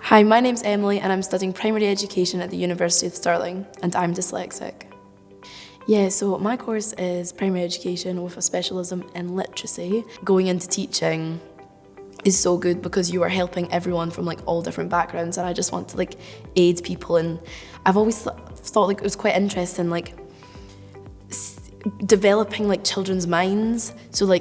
Hi, my name's Emily and I'm studying primary education at the University of Stirling and I'm dyslexic. Yeah, so my course is primary education with a specialism in literacy. Going into teaching is so good because you are helping everyone from all different backgrounds, and I just want to aid people. And I've always thought it was quite interesting developing children's minds. So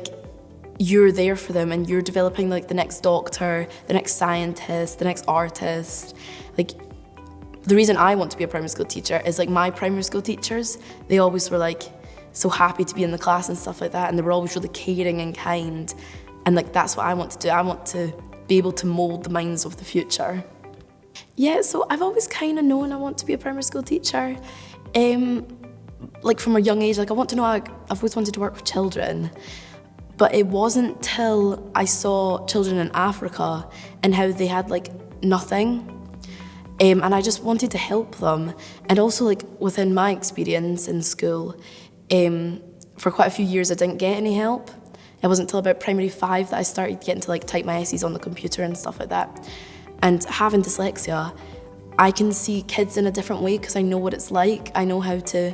you're there for them and you're developing the next doctor, the next scientist, the next artist. The reason I want to be a primary school teacher is my primary school teachers, they always were so happy to be in the class and stuff like that, and they were always really caring and kind, and that's what I want to do. I want to be able to mould the minds of the future. Yeah, so I've always kind of known I want to be a primary school teacher. From a young age, I want to know, I've always wanted to work with children. But it wasn't till I saw children in Africa and how they had nothing. And I just wanted to help them. And also within my experience in school, for quite a few years I didn't get any help. It wasn't until about primary 5 that I started getting to type my essays on the computer and stuff like that. And having dyslexia, I can see kids in a different way because I know what it's like. I know how to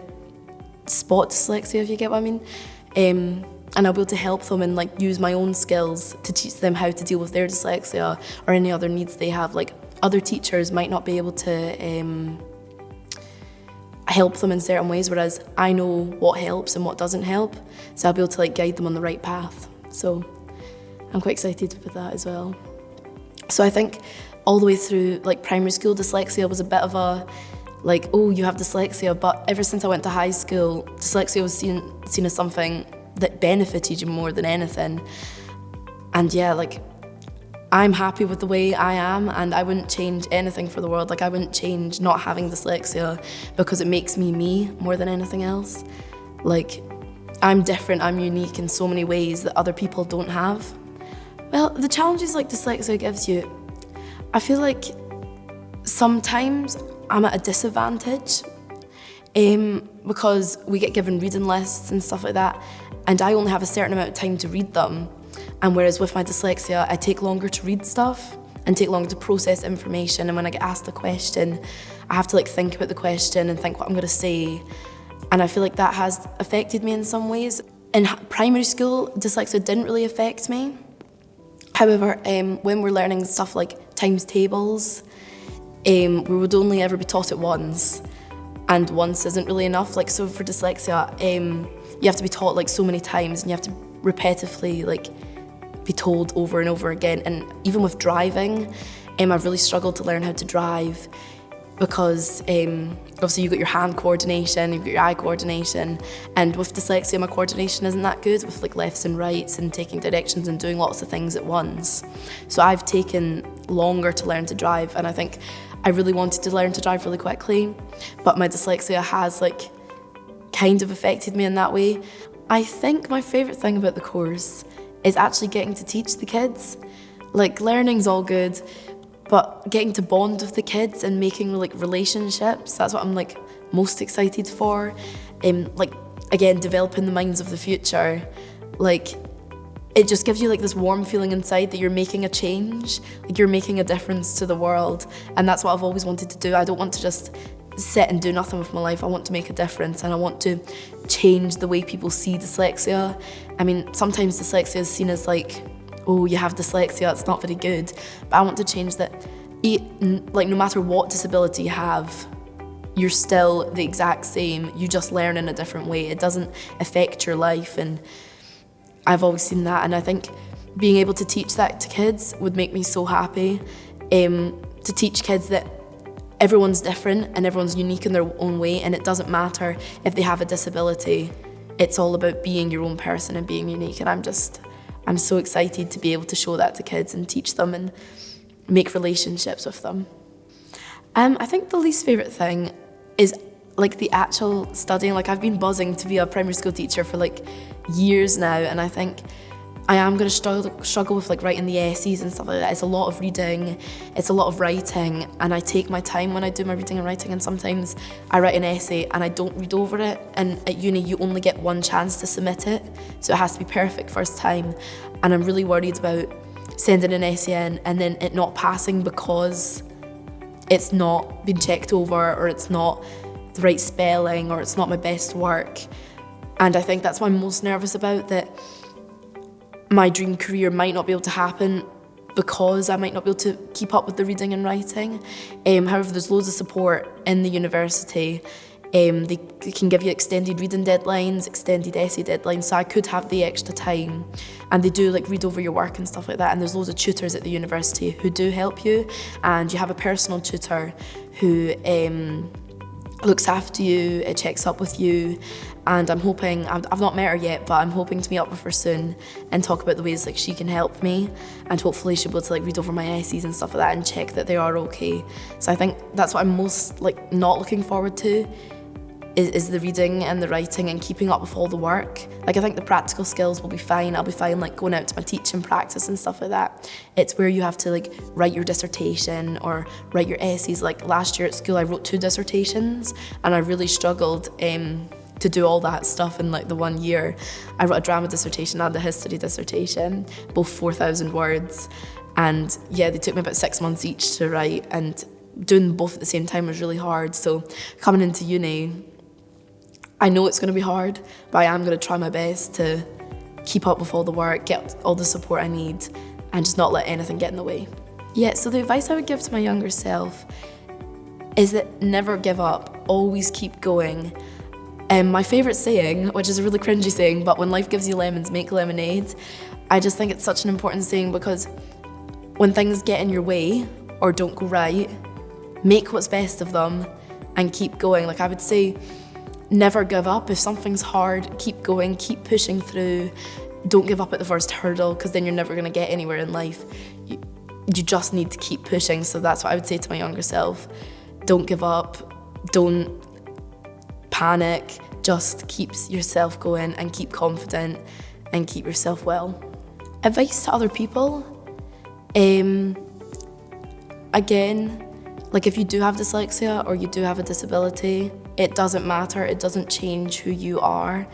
spot dyslexia, if you get what I mean. And I'll be able to help them and use my own skills to teach them how to deal with their dyslexia or any other needs they have. Other teachers might not be able to help them in certain ways, whereas I know what helps and what doesn't help, so I'll be able to guide them on the right path. So I'm quite excited with that as well. So I think all the way through primary school, dyslexia was a bit of a oh, you have dyslexia, but ever since I went to high school, dyslexia was seen as something that benefited you more than anything. And yeah, I'm happy with the way I am, and I wouldn't change anything for the world. I wouldn't change not having dyslexia because it makes me more than anything else. I'm different, I'm unique in so many ways that other people don't have. Well, the challenges dyslexia gives you, I feel sometimes I'm at a disadvantage because we get given reading lists and stuff like that, and I only have a certain amount of time to read them. And whereas with my dyslexia, I take longer to read stuff and take longer to process information. And when I get asked a question, I have to think about the question and think what I'm going to say. And I feel that has affected me in some ways. In primary school, dyslexia didn't really affect me. However, when we're learning stuff like times tables, we would only ever be taught it once. And once isn't really enough. So for dyslexia, you have to be taught so many times, and you have to repetitively be told over and over again. And even with driving, I've really struggled to learn how to drive because obviously you've got your hand coordination, you've got your eye coordination, and with dyslexia my coordination isn't that good with lefts and rights and taking directions and doing lots of things at once. So I've taken longer to learn to drive, and I think I really wanted to learn to drive really quickly, but my dyslexia has kind of affected me in that way. I think my favourite thing about the course is actually getting to teach the kids. Learning's all good, but getting to bond with the kids and making relationships, that's what I'm most excited for. Again, developing the minds of the future. It just gives you this warm feeling inside that you're making a change, you're making a difference to the world, and that's what I've always wanted to do. I don't want to just sit and do nothing with my life. I want to make a difference, and I want to change the way people see dyslexia. I mean, sometimes dyslexia is seen as oh, you have dyslexia, it's not very good. But I want to change that. No matter what disability you have, you're still the exact same. You just learn in a different way. It doesn't affect your life, and I've always seen that. And I think being able to teach that to kids would make me so happy. To teach kids that everyone's different and everyone's unique in their own way, and it doesn't matter if they have a disability. It's all about being your own person and being unique, and I'm so excited to be able to show that to kids and teach them and make relationships with them. I think the least favourite thing is the actual studying. I've been buzzing to be a primary school teacher for years now, and I think I am going to struggle with writing the essays and stuff like that. It's a lot of reading, it's a lot of writing, and I take my time when I do my reading and writing, and sometimes I write an essay and I don't read over it, and at uni you only get one chance to submit it, so it has to be perfect first time, and I'm really worried about sending an essay in and then it not passing because it's not been checked over, or it's not the right spelling, or it's not my best work. And I think that's what I'm most nervous about, that my dream career might not be able to happen because I might not be able to keep up with the reading and writing. However, there's loads of support in the university. They can give you extended reading deadlines, extended essay deadlines, so I could have the extra time. And they do like read over your work and stuff like that, and there's loads of tutors at the university who do help you, and you have a personal tutor who looks after you, it checks up with you, and I'm hoping, I've not met her yet, but I'm hoping to meet up with her soon and talk about the ways like she can help me, and hopefully she'll be able to like read over my essays and stuff like that and check that they are okay. So I think that's what I'm most like not looking forward to, is the reading and the writing and keeping up with all the work. Like, I think the practical skills will be fine. I'll be fine like going out to my teaching practice and stuff like that. It's where you have to like write your dissertation or write your essays. Like last year at school I wrote 2 dissertations and I really struggled to do all that stuff in like the 1 year. I wrote a drama dissertation and a history dissertation, both 4,000 words. And yeah, they took me about 6 months each to write, and doing them both at the same time was really hard. So coming into uni, I know it's going to be hard, but I am going to try my best to keep up with all the work, get all the support I need, and just not let anything get in the way. Yeah, so the advice I would give to my younger self is that never give up, always keep going. My favourite saying, which is a really cringy saying, but when life gives you lemons, make lemonade. I just think it's such an important saying, because when things get in your way or don't go right, make what's best of them and keep going. Like, I would say, never give up. If something's hard, keep going, keep pushing through. Don't give up at the first hurdle, because then you're never going to get anywhere in life. You just need to keep pushing. So that's what I would say to my younger self. Don't give up, don't panic, just keep yourself going and keep confident and keep yourself well. Advice to other people, again, like if you do have dyslexia or you do have a disability, it doesn't matter, it doesn't change who you are.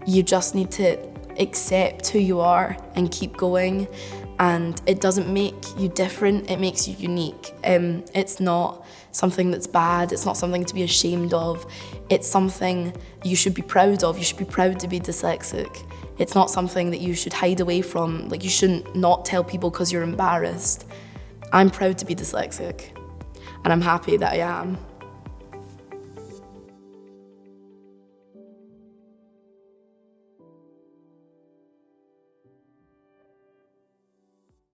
You just need to accept who you are and keep going, and it doesn't make you different, it makes you unique. It's not something that's bad, it's not something to be ashamed of, it's something you should be proud of. You should be proud to be dyslexic. It's not something that you should hide away from, like you shouldn't not tell people because you're embarrassed. I'm proud to be dyslexic, and I'm happy that I am.